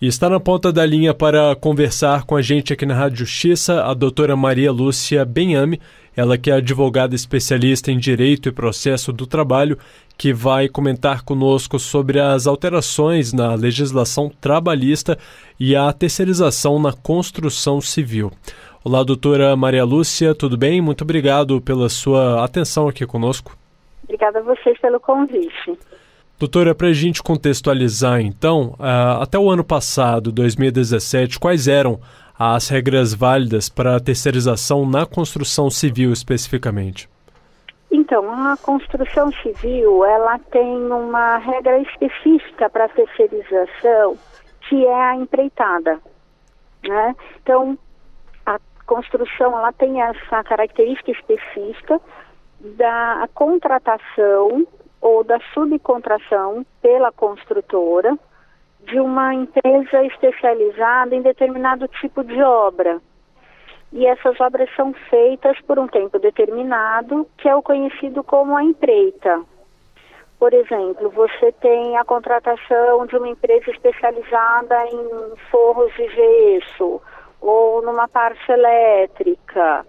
E está na ponta da linha para conversar com a gente aqui na Rádio Justiça a doutora Maria Lúcia Benhame, ela que é advogada especialista em Direito e Processo do Trabalho, que vai comentar conosco sobre as alterações na legislação trabalhista e a terceirização na construção civil. Olá, doutora Maria Lúcia, tudo bem? Muito obrigado pela sua atenção aqui conosco. Obrigada a vocês pelo convite. Doutora, para a gente contextualizar, então, até o ano passado, 2017, quais eram as regras válidas para a terceirização na construção civil especificamente? Então, a construção civil, ela tem uma regra específica para a terceirização, que é a empreitada, né? Então, a construção, ela tem essa característica específica da contratação ou da subcontração pela construtora de uma empresa especializada em determinado tipo de obra. E essas obras são feitas por um tempo determinado, que é o conhecido como a empreita. Por exemplo, você tem a contratação de uma empresa especializada em forros de gesso ou numa parte elétrica.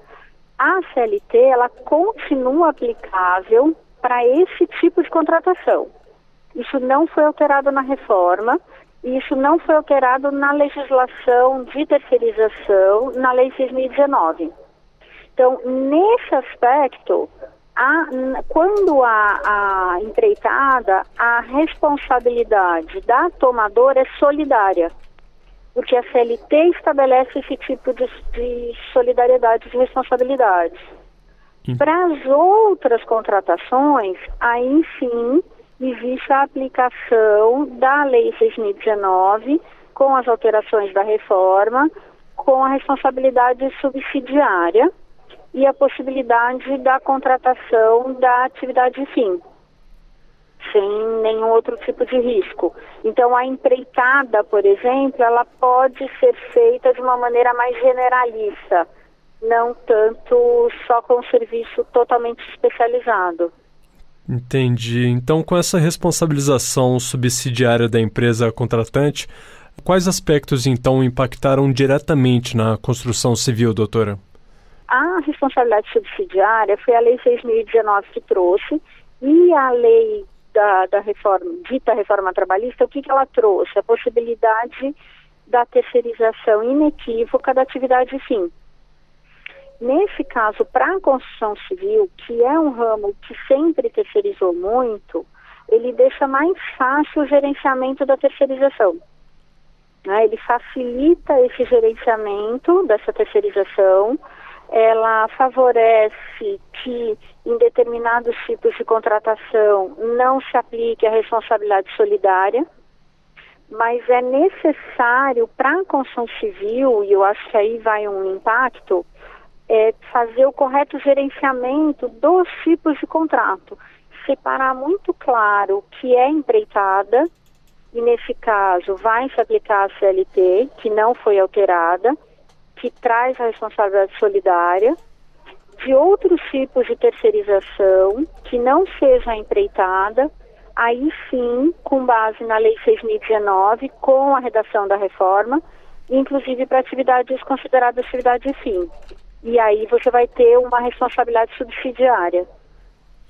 A CLT, ela continua aplicável para esse tipo de contratação. Isso não foi alterado na reforma, e isso não foi alterado na legislação de terceirização, na Lei 6.019. Então, nesse aspecto, quando a empreitada, a responsabilidade da tomadora é solidária, porque a CLT estabelece esse tipo de solidariedade de responsabilidade. Para as outras contratações, aí sim existe a aplicação da Lei 6.019 com as alterações da reforma, com a responsabilidade subsidiária e a possibilidade da contratação da atividade fim, sem nenhum outro tipo de risco. Então, a empreitada, por exemplo, ela pode ser feita de uma maneira mais generalista, não tanto só com um serviço totalmente especializado. Entendi. Então, com essa responsabilização subsidiária da empresa contratante, quais aspectos, então, impactaram diretamente na construção civil, doutora? A responsabilidade subsidiária foi a Lei 6.019 que trouxe, e a lei da reforma, dita reforma trabalhista, o que ela trouxe? A possibilidade da terceirização inequívoca da atividade fim. Nesse caso, para a construção civil, que é um ramo que sempre terceirizou muito, ele deixa mais fácil o gerenciamento da terceirização, né? Ele facilita esse gerenciamento dessa terceirização, ela favorece que em determinados tipos de contratação não se aplique a responsabilidade solidária, mas é necessário para a construção civil, e eu acho que aí vai um impacto, fazer o correto gerenciamento dos tipos de contrato, separar muito claro o que é empreitada, e nesse caso vai se aplicar a CLT, que não foi alterada, que traz a responsabilidade solidária, de outros tipos de terceirização, que não seja empreitada, aí sim, com base na Lei 6.019, com a redação da reforma, inclusive para atividades consideradas atividade fim. E aí você vai ter uma responsabilidade subsidiária.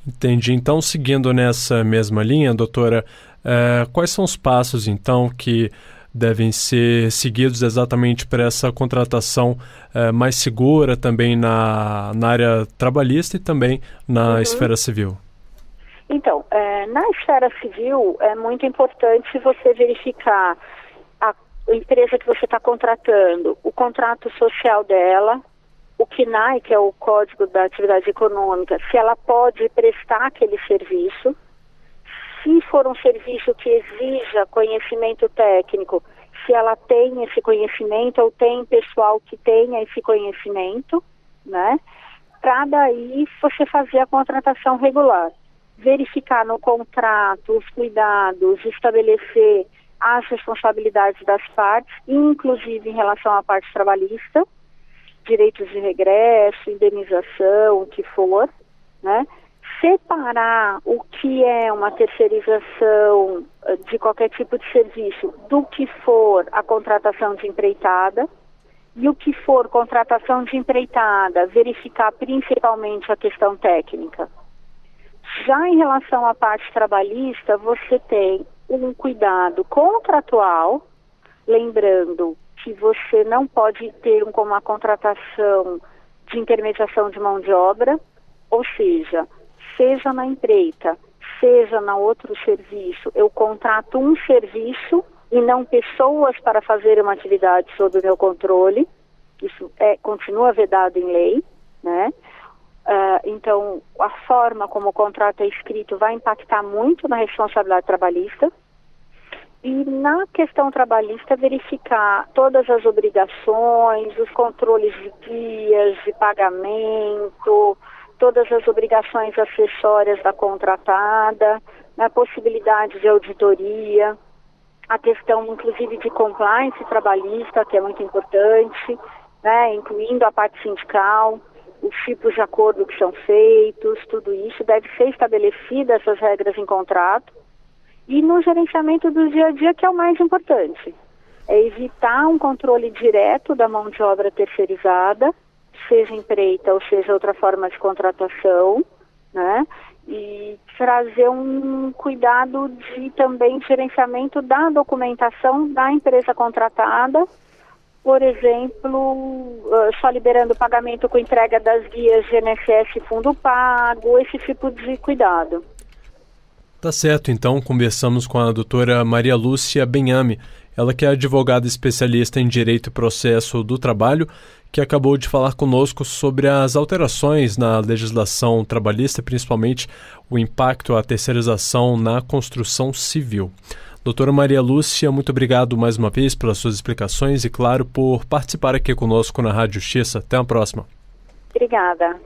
Entendi. Então, seguindo nessa mesma linha, doutora, quais são os passos, então, que devem ser seguidos exatamente para essa contratação mais segura também na área trabalhista e também na esfera civil? Então, na esfera civil é muito importante você verificar a empresa que você está contratando, o contrato social dela, o CNAE, que é o Código da Atividade Econômica, se ela pode prestar aquele serviço. Se for um serviço que exija conhecimento técnico, se ela tem esse conhecimento ou tem pessoal que tenha esse conhecimento, né? Para daí você fazer a contratação regular. Verificar no contrato os cuidados, estabelecer as responsabilidades das partes, inclusive em relação à parte trabalhista, direitos de regresso, indenização, o que for, né? separar o que é uma terceirização de qualquer tipo de serviço do que for a contratação de empreitada, e o que for contratação de empreitada, verificar principalmente a questão técnica. Já em relação à parte trabalhista, você tem um cuidado contratual, lembrando que você não pode ter uma contratação de intermediação de mão de obra, ou seja na empreita, seja na outro serviço, eu contrato um serviço e não pessoas para fazer uma atividade sob o meu controle. Isso continua vedado em lei, né? Então, a forma como o contrato é escrito vai impactar muito na responsabilidade trabalhista. E na questão trabalhista, verificar todas as obrigações, os controles de dias, de pagamento, todas as obrigações acessórias da contratada, a possibilidade de auditoria, a questão, inclusive, de compliance trabalhista, que é muito importante, né, incluindo a parte sindical, os tipos de acordo que são feitos, tudo isso deve ser estabelecido, essas regras em contrato. E no gerenciamento do dia a dia, que é o mais importante, é evitar um controle direto da mão de obra terceirizada, seja empreita ou seja outra forma de contratação, né? E trazer um cuidado também de gerenciamento da documentação da empresa contratada, por exemplo, só liberando o pagamento com entrega das guias de INSS fundo pago, esse tipo de cuidado. Tá certo, então conversamos com a doutora Maria Lúcia Benhame, ela que é advogada especialista em Direito e Processo do Trabalho, que acabou de falar conosco sobre as alterações na legislação trabalhista, principalmente o impacto à terceirização na construção civil. Doutora Maria Lúcia, muito obrigado mais uma vez pelas suas explicações e, claro, por participar aqui conosco na Rádio Justiça. Até a próxima. Obrigada.